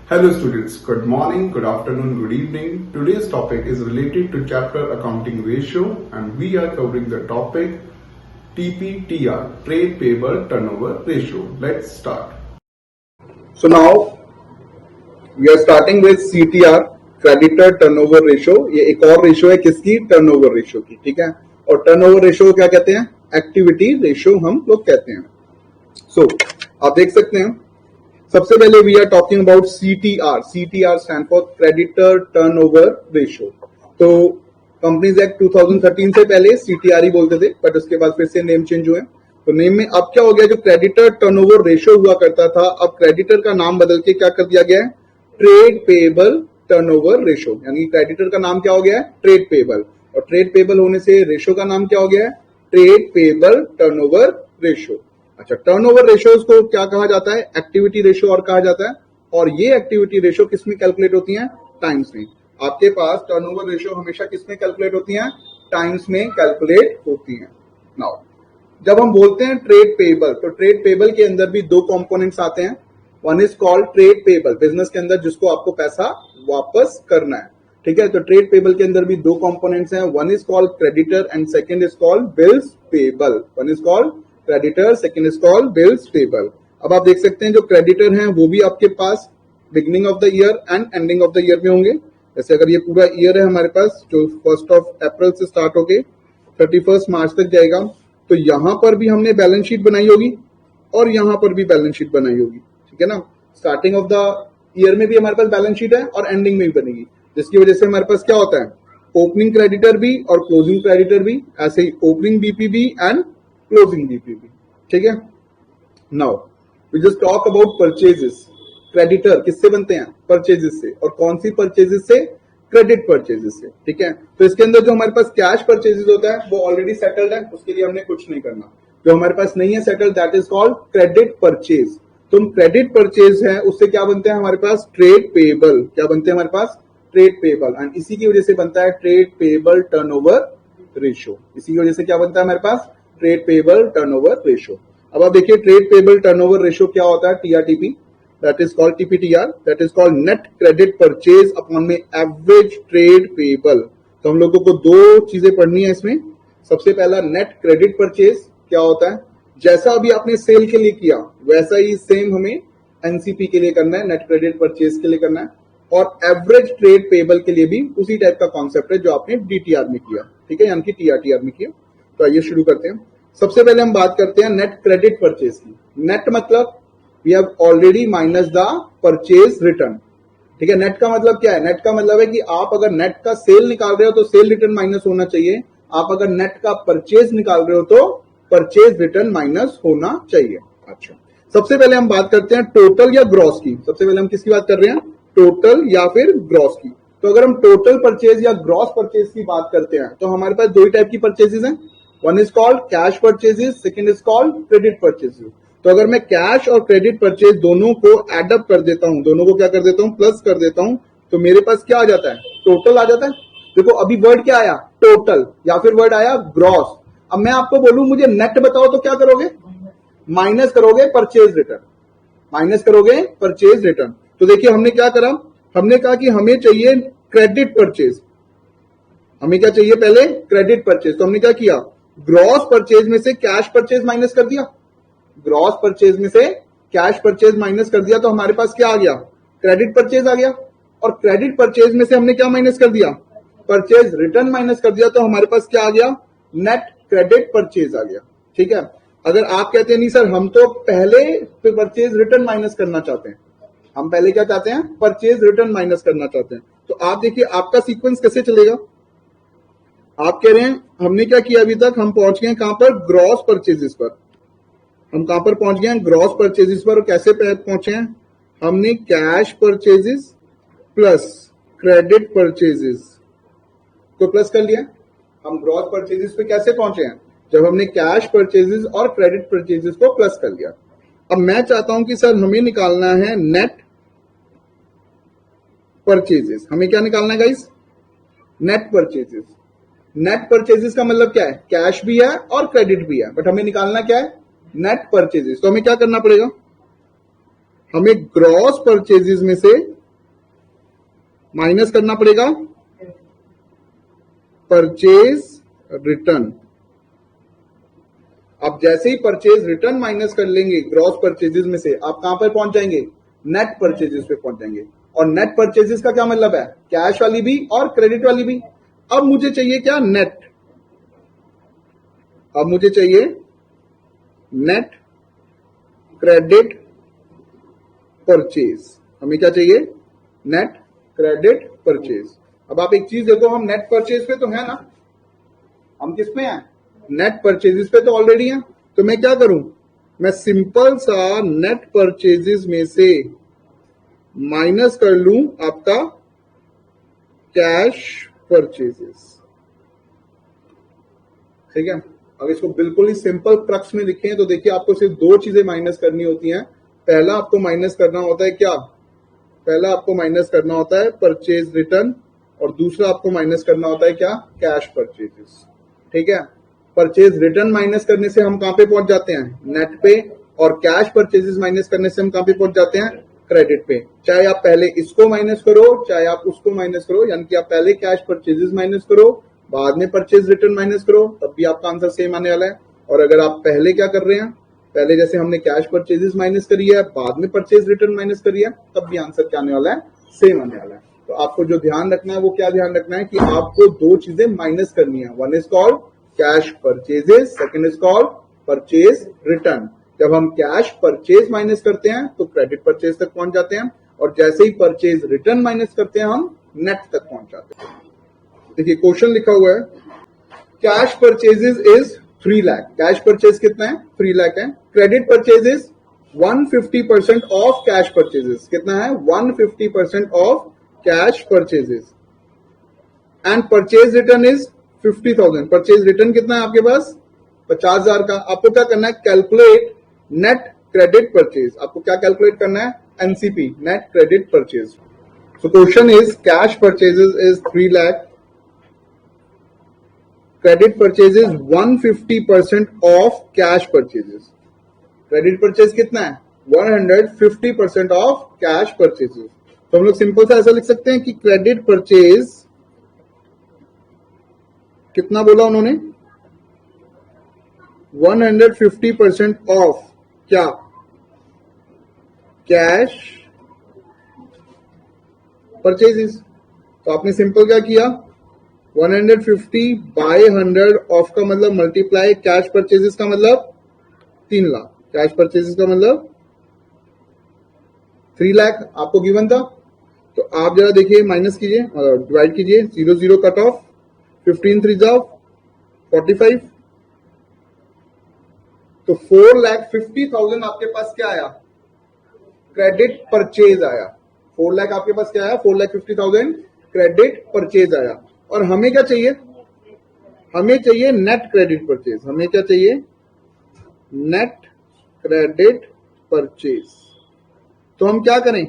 Hello students, good morning, good afternoon, good evening. Today's topic is related to chapter accounting ratio and we are covering the topic TPTR, trade payable turnover ratio. Let's start. So now we are starting with CTR, creditor turnover ratio. ये एक और ratio है किसकी? Turnover ratio की, ठीक है। और turnover ratio क्या कहते हैं? एक्टिविटी रेशियो हम लोग कहते हैं। सो आप देख सकते हैं सबसे पहले we are talking about CTR. CTR stand for creditor turnover ratio. तो कंपनीज एक्ट 2013 से पहले CTR ही बोलते थे, बट उसके बाद फिर से नेम चेंज हुए। तो नेम में अब क्या हो गया, जो क्रेडिटर टर्नओवर रेशियो हुआ करता था, अब क्रेडिटर का नाम बदल के क्या कर दिया गया है? Trade payable turnover ratio. यानी क्रेडिटर का नाम क्या हो गया है? Trade payable. और ट्रेड पेबल होने से रेशियो का नाम क्या हो गया है? Trade payable turnover ratio. अच्छा, टर्नओवर रेशियोज को क्या कहा जाता है? एक्टिविटी रेशियो और कहा जाता है। और ये एक्टिविटी रेशियो किस में कैलकुलेट होती है? टाइम्स में। आपके पास टर्नओवर रेशियो हमेशा किस में कैलकुलेट होती है? टाइम्स में कैलकुलेट होती है। नाउ जब हम बोलते हैं ट्रेड पेबल, तो ट्रेड पेबल के अंदर भी दो कंपोनेंट्स आते हैं। One is called trade payable, business के अंदर जिसको आपको पैसा वापस करना है, ठीक है। तो ट्रेड पेबल के अंदर भी दो कंपोनेंट्स हैं। One is called creditor and second is called bills payable. One is called creditor, second is called bills payable. अब आप देख सकते हैं जो क्रेडिटर हैं वो भी आपके पास beginning of the year and ending of the year में होंगे। जैसे अगर ये पूरा ईयर है हमारे पास, जो 1 अप्रैल से स्टार्ट होके 31 मार्च तक जाएगा, तो यहां पर भी हमने बैलेंस शीट बनाई होगी और यहां पर भी बैलेंस शीट बनाई होगी, ठीक है ना। स्टार्टिंग ऑफ द ईयर में भी हमारे पास बैलेंस शीट है और एंडिंग में भी बनेगी, जिसकी वजह से हमारे पास क्या होता है? ओपनिंग क्रेडिटर भी और क्लोजिंग क्रेडिटर भी, ऐसे ही ओपनिंग बीपी भी एंड क्लोजिंग बीपी भी, ठीक है। Now we just talk about purchases. Creditor किससे बनते हैं? परचेजेस से। और कौन सी परचेजेस से? क्रेडिट परचेजेस से, ठीक है। तो इसके अंदर जो हमारे पास कैश परचेजेस होता है वो ऑलरेडी सेटल्ड है, उसके लिए हमने कुछ नहीं करना। जो हमारे पास नहीं है settled, that is called credit purchase. तुम क्रेडिट परचेज है उससे क्या बनते हैं हमारे पास? Trade payable. क्या बनते हैं हमारे पास? Trade payable. एंड इसी की वजह से बनता है ट्रेड पेबल टर्नओवर रेशियो। इसी की वजह से क्या बनता है हमारे पास? Trade payable turnover ratio. अब आप देखिए ट्रेड पेबल टर्नओवर रेशियो क्या होता है? TRTP, that is called TPTR, that is called net credit purchase upon में average trade payable। तो हम लोगों को दो चीजें पढ़नी है इसमें। सबसे पहला नेट क्रेडिट परचेज क्या होता है? जैसा अभी आपने सेल के लिए किया वैसा ही सेम हमें एनसीपी के लिए करना है, नेट क्रेडिट परचेज के लिए करना है। और एवरेज ट्रेड पेबल के लिए भी उसी टाइप का कॉन्सेप्ट है जो आपने DTR में किया, ठीक है, यानी कि TRTR में किया। तो आइए शुरू करते हैं। सबसे पहले हम बात करते हैं नेट क्रेडिट परचेज की। नेट मतलब we have already minus the purchase return, ठीक है। नेट का मतलब क्या है? नेट का मतलब है कि आप अगर नेट का सेल निकाल रहे हो तो सेल रिटर्न माइनस होना चाहिए। आप अगर नेट का परचेज निकाल रहे हो तो परचेज रिटर्न माइनस होना चाहिए। अच्छा, सबसे पहले हम बात करते हैं टोटल या ग्रॉस की। सबसे पहले हम किसकी बात कर रहे हैं? टोटल या फिर ग्रॉस की। तो अगर हम टोटल परचेज या ग्रॉस परचेज की बात करते हैं तो हमारे पास दो ही टाइप की परचेजेस हैं। One is called cash purchases, second is called credit purchases. तो अगर मैं कैश और क्रेडिट परचेज दोनों को एडअप कर देता हूं, दोनों को क्या कर देता हूं? प्लस कर देता हूं, तो मेरे पास क्या आ जाता है? टोटल आ जाता है। देखो अभी वर्ड क्या आया? टोटल, या फिर वर्ड आया ग्रॉस। अब मैं आपको बोलूं मुझे नेट बताओ तो क्या करोगे? माइनस करोगे परचेज रिटर्न, माइनस करोगे परचेज रिटर्न। तो देखिए हमने क्या करा, हमने कहा कि हमें चाहिए क्रेडिट परचेज। हमें क्या चाहिए? पहले क्रेडिट परचेज। तो हमने क्या किया? ग्रॉस परचेज में से कैश परचेज माइनस कर दिया। ग्रॉस परचेज में से कैश परचेज माइनस कर दिया तो हमारे पास क्या आ गया? क्रेडिट परचेज आ गया। और क्रेडिट परचेज में से हमने क्या माइनस कर दिया? परचेज रिटर्न माइनस कर दिया तो हमारे पास क्या आ गया? नेट क्रेडिट परचेज आ गया, ठीक है। अगर आप कहते हैं नहीं सर हम तो पहले परचेज रिटर्न माइनस करना चाहते हैं, हम पहले क्या चाहते हैं? परचेज रिटर्न माइनस करना चाहते हैं, तो आप देखिए आपका सीक्वेंस कैसे चलेगा। आप कह रहे हैं हमने क्या किया अभी तक? हम पहुंच गए कहां पर? ग्रॉस परचेजेस पर। हम कहां पर पहुंच गए हैं? ग्रॉस परचेजेस पर। और कैसे पहुंचे हैं? हमने cash purchases plus credit purchases को प्लस कर लिया। हम ग्रॉस परचेजेस पे कैसे पहुंचे हैं? जब हमने कैश परचेजेस और क्रेडिट परचेजेस को प्लस कर लिया। अब मैं चाहता हूं कि सर हमें निकालना है नेट परचेजेस। हमें क्या निकालना है guys? Net purchases. Net purchases का मतलब क्या है? कैश भी है और क्रेडिट भी है, बट हमें निकालना क्या है? Net purchases. तो हमें क्या करना पड़ेगा? हमें ग्रॉस परचेजेस में से माइनस करना पड़ेगा परचेज रिटर्न। अब जैसे ही परचेज रिटर्न माइनस कर लेंगे ग्रॉस परचेजेस में से, आप कहां पर पहुंच जाएंगे? नेट परचेजेस पे पहुंच जाएंगे। और नेट परचेजेस का क्या मतलब है? कैश वाली भी और क्रेडिट वाली भी। अब मुझे चाहिए क्या? नेट। अब मुझे चाहिए नेट क्रेडिट परचेज। हमें क्या चाहिए? Net credit purchase. अब आप एक चीज देखो, हम नेट परचेज पे तो है ना, हम किस पे हैं? नेट परचेजेस पे तो ऑलरेडी हैं। तो मैं क्या करूं? मैं सिंपल सा नेट परचेजेस में से माइनस कर लूं आपका कैश परचेजेस। ठीक है। अब इसको बिल्कुल ही सिंपल क्रक्स में लिखें तो देखिए, आपको सिर्फ दो चीजें माइनस करनी होती हैं। पहला आपको माइनस करना होता है क्या? पहला आपको माइनस करना होता है परचेज रिटर्न, और दूसरा आपको माइनस करना होता है क्या? Cash purchases. ठीक है। परचेज रिटर्न माइनस करने से हम कहां पे पहुंच जाते हैं? नेट पे। और कैश परचेजेस माइनस करने से हम कहां पे पहुंच जाते हैं? क्रेडिट पे। चाहे आप पहले इसको माइनस करो, चाहे आप उसको माइनस करो, यानी कि आप पहले कैश परचेजेस माइनस करो, बाद में परचेज रिटर्न माइनस करो, तब भी आपका आंसर सेम आने वाला है। और अगर आप पहले क्या कर रहे हैं, पहले जैसे हमने कैश परचेजेस माइनस करी है, बाद में परचेज रिटर्न माइनस करी है, तब भी आंसर क्या आने वाला है? सेम आने वाला है। तो आपको जो ध्यान रखना है वो क्या ध्यान रखना है कि आपको दो चीजें माइनस करनी है। One is called cash purchases, second is called purchase return. जब हम कैश परचेज माइनस करते हैं तो क्रेडिट परचेज तक पहुंच जाते हैं, और जैसे ही परचेज रिटर्न माइनस करते हैं हम नेट तक पहुंच जाते हैं। देखिए क्वेश्चन लिखा हुआ है, cash purchases is 3 lakh. Cash purchase कितना है? 3 लाख है। Credit purchases 150% of cash purchases. कितना है? 150% of cash purchases. And purchase return is 50,000। Purchase return कितना है आपके पास? 50,000 का। आपको क्या करना है? Calculate net credit purchase. आपको क्या कैलकुलेट करना है? NCP, net credit purchase. So question is cash purchases is 3 lakh, credit purchases 150% of cash purchases. Credit purchase कितना है? 150% ऑफ कैश परचेजेस। तो हम लोग सिंपल सा ऐसा लिख सकते हैं कि क्रेडिट परचेज कितना बोला उन्होंने? 150% ऑफ क्या? Cash purchases. तो आपने सिंपल क्या किया? 150 बाय 100 ऑफ का मतलब मल्टीप्लाई कैश परचेजेस का मतलब 3 लाख। कैश परचेजेस का मतलब 3 लाख आपको गिवन था। तो आप जरा देखिए, माइनस कीजिए, डिवाइड कीजिए, 0 0 कट ऑफ, 15 3 जा 45। तो 4,50,000 आपके पास क्या आया? क्रेडिट परचेज आया। 4 लाख आपके पास क्या आया? 4,50,000 क्रेडिट परचेज आया। और हमें क्या चाहिए? हमें चाहिए नेट क्रेडिट परचेज। हमें क्या चाहिए? Net credit purchase. तो हम क्या करें?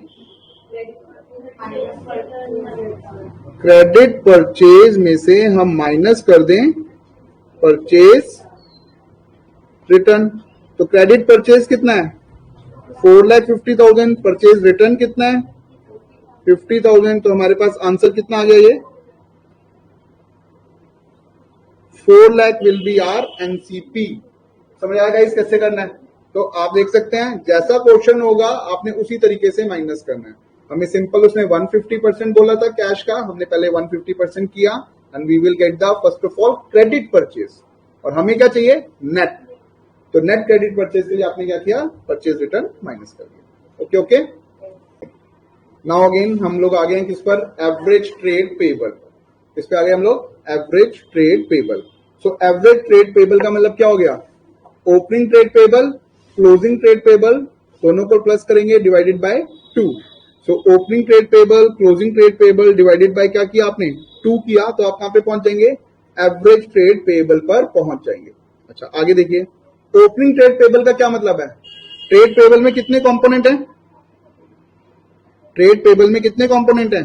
क्रेडिट परचेज में से हम माइनस कर दें परचेज रिटर्न। तो क्रेडिट परचेज कितना है? 4,50,000। परचेज रिटर्न कितना है? 50,000। तो हमारे पास आंसर कितना आ गया? ये 4 lakh will be are NCP. समझ आएगा इस कैसे करना है? तो आप देख सकते हैं, जैसा क्वेश्चन होगा आपने उसी तरीके से माइनस करना है। हमें सिंपल उसने 150% बोला था कैश का, हमने पहले 150% किया, and we will get the first of all credit purchase. और हमें क्या चाहिए? नेट। तो नेट क्रेडिट परचेज के लिए आपने क्या किया? परचेज रिटर्न माइनस कर दिया। Okay okay. नाउ अगेन हम लोग आ गए हैं किस पर? Average trade payable. किस पे आ गए हम लोग? Average trade payable. So average trade payable का मतलब क्या हो गया? Opening trade payable, closing trade payable, दोनों को प्लस करेंगे, divided by 2। So opening trade payable, closing trade payable divided by क्या किया आपने? 2 किया। तो आप कहां पे पहुंच जाएंगे? एवरेज ट्रेड पेबल पर पहुंच जाएंगे। अच्छा आगे देखिए, ओपनिंग ट्रेड पेबल का क्या मतलब है? ट्रेड पेबल में कितने कंपोनेंट हैं? ट्रेड पेबल में कितने कंपोनेंट हैं?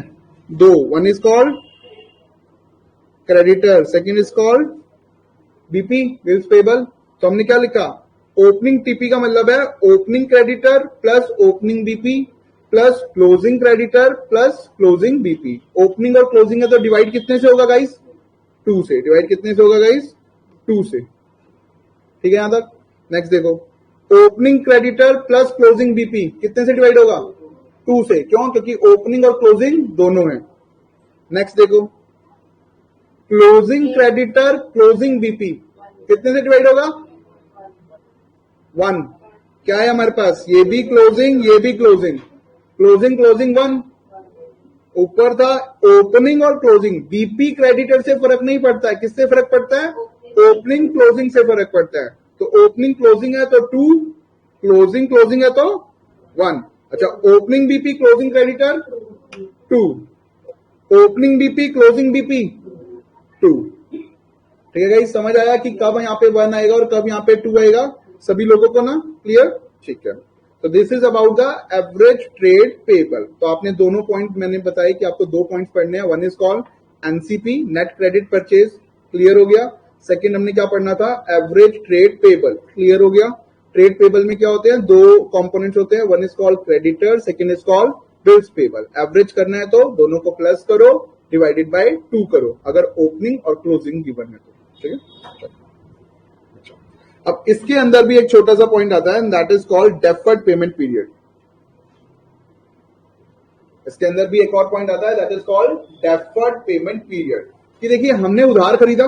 2। One is called creditor, second is called BP, bills payable. तो हमने क्या लिखा? ओपनिंग टीपी का मतलब है opening creditor plus opening BP, plus closing creditor plus closing BP. Opening और क्लोजिंग है तो डिवाइड कितने से होगा गाइस? 2 से। डिवाइड कितने से होगा गाइस? 2 से। ठीक है यहां तक। नेक्स्ट देखो, opening creditor plus closing BP कितने से डिवाइड होगा? 2 से। क्यों? क्योंकि ओपनिंग और क्लोजिंग दोनों है। नेक्स्ट देखो, क्लोजिंग क्रेडिटर क्लोजिंग बीपी कितने से डिवाइड होगा? 1। क्या है हमारे पास? ये भी क्लोजिंग, ये भी क्लोजिंग। क्लोजिंग क्लोजिंग 1 ऊपर था। ओपनिंग और क्लोजिंग, बीपी क्रेडिटर से फर्क नहीं पड़ता है, किससे फर्क पड़ता है? ओपनिंग क्लोजिंग से फर्क पड़ता है। तो ओपनिंग क्लोजिंग है तो 2, क्लोजिंग क्लोजिंग है तो 1। अच्छा, opening BP closing creditor 2, opening BP closing BP 2। ठीक है गाइस, समझ आया कि कब यहाँ पे 1 आएगा और कब यहाँ पे 2 आएगा? सभी लोगों को ना क्लियर? ठीक है। तो this is about the average trade payable. तो आपने दोनों पॉइंट मैंने बताया कि आपको 2 पॉइंट्स पढ़ने हैं। One is called NCP, net credit purchase, clear हो गया। सेकंड हमने क्या पढ़ना था? एवरेज ट्रेड पेबल, क्लियर हो गया। ट्रेड पेबल में क्या होते हैं? 2 कंपोनेंट्स होते हैं। One is called creditor, second is called bills payable. Average करना है तो दोनों को प्लस करो, डिवाइडेड बाय 2 करो, अगर ओपनिंग और क्लोजिंग गिवन है तो। ठीक है। अब इसके अंदर भी एक छोटा सा पॉइंट आता है, that is called deferred payment period. इसके अंदर भी एक और पॉइंट आता है, that is called deferred payment period. कि देखिए, हमने उधार खरीदा,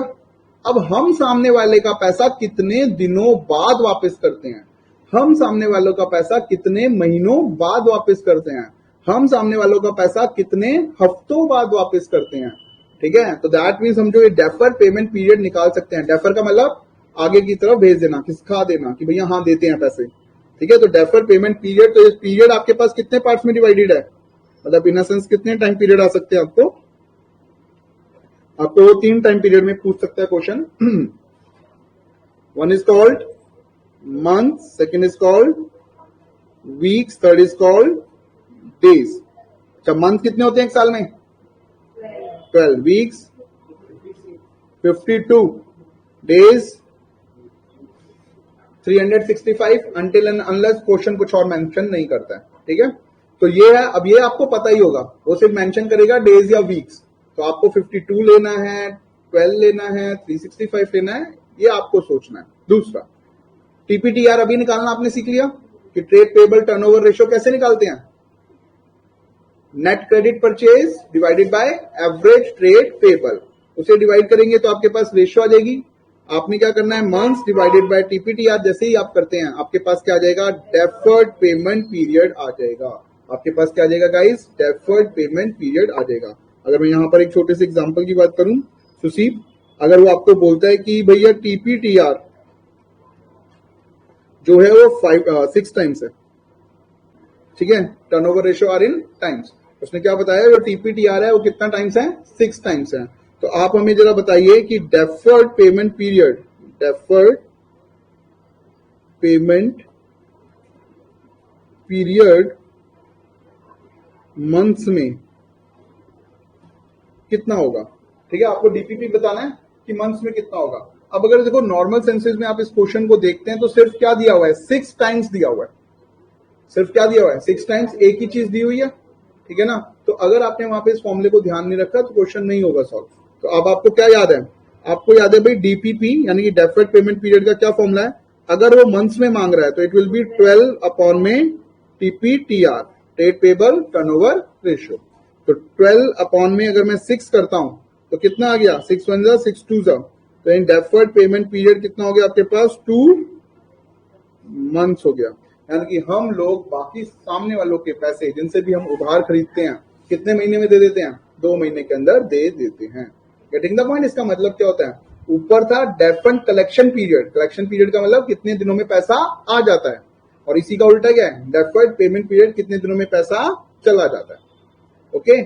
अब हम सामने वाले का पैसा कितने दिनों बाद वापस करते हैं, हम सामने वालों का पैसा कितने महीनों बाद वापस करते हैं, हम सामने वालों का पैसा कितने हफ्तों बाद वापस करते हैं। ठीक है, तो दैट मीन्स हम जो ये डेफर पेमेंट पीरियड निकाल सकते हैं। डेफर का मतलब आगे की तरफ भेज देना, खिसका देना कि भैया हाँ देते हैं पैसे। ठीक है, तो डेफर पेमेंट पीरियड, तो ये पीरियड आपके पास कितने पार्ट्स में डिवाइडेड है? मतलब इन सेंस कितने टाइम पीरियड आ सकते हैं आपको? आपको 3 टाइम पीरियड में पूछ सकता है question. One is called month, second is called weeks, third is called days. अच्छा, मंथ कितने होते हैं एक साल में? 12 weeks, 52 days, 365 until and unless question कुछ और मेंशन नहीं करता है। ठीक है, तो ये है। अब ये आपको पता ही होगा, वो सिर्फ मेंशन करेगा डेज या वीक्स। तो आपको 52 लेना है, 12 लेना है, 365 लेना है, ये आपको सोचना है। दूसरा, टीपीटीआर अभी निकालना आपने सीख लिया कि ट्रेड पेबल टर्नओवर रेशियो कैसे निकालते हैं? Net credit purchase divided by average trade payable, उसे डिवाइड करेंगे तो आपके पास रेशियो आ जाएगी। आपने क्या करना है? Months divided by TPTR. जैसे ही आप करते हैं आपके पास क्या आ जाएगा? डेफर्ड पेमेंट पीरियड आ जाएगा। आपके पास क्या आ जाएगा गाइस? डेफर्ड पेमेंट पीरियड आ जाएगा। अगर मैं यहां पर एक छोटे से एग्जांपल की बात करूं, सुशील, अगर वो आपको बोलता है कि भैया टीपीटीआर जो है वो 6 टाइम्स है, ठीक है, turnover ratio are in times. उसने क्या बताया? जो टीपीटीआर है वो कितना टाइम्स है? 6 टाइम्स है। तो आप हमें जरा बताइए कि deferred payment period, deferred payment period months में कितना होगा? ठीक है, आपको डीपीपी बताना है कि मंथ्स में कितना होगा। अब अगर देखो नॉर्मल सेंसेस में आप इस क्वेश्चन को देखते हैं तो सिर्फ क्या दिया हुआ है? 6 टाइम्स दिया हुआ है। सिर्फ क्या दिया हुआ है? 6 टाइम्स, एक ही चीज दी हुई है। ठीक है ना, तो अगर आपने वहां पे इस फॉर्मूले को ध्यान नहीं रखा तो क्वेश्चन नहीं होगा सॉल्व। तो अब आपको क्या याद है? आपको याद है भाई डीपीपी यानी कि डेफर्ड पेमेंट पीरियड का क्या फॉर्मूला है? अगर वो मंथ्स में मांग रहा है तो इट विल बी 12 अपॉन में टीपीटीआर, ट्रेड पेबल टर्नओवर रेशियो। तो 12 अपॉन में अगर मैं 6 करता हूं तो कितना आ गया? 6 1 जा 6 2 जा। तो इन डेफर्ड पेमेंट पीरियड कितना हो गया आपके पास? 2 मंथ्स हो गया। यानी कि हम लोग बाकी सामने वालों के पैसे जिनसे भी हम उधार खरीदते हैं कितने महीने में दे देते हैं? 2 महीने के अंदर दे देते हैं। Getting the point? इसका मतलब क्या होता है? ऊपर था deferred collection period, collection period का मतलब कितने दिनों में पैसा आ जाता है, और इसी का उल्टा क्या है? डेफर्ड पेमेंट पीरियड, कितने दिनों में पैसा चला जाता है। ओके,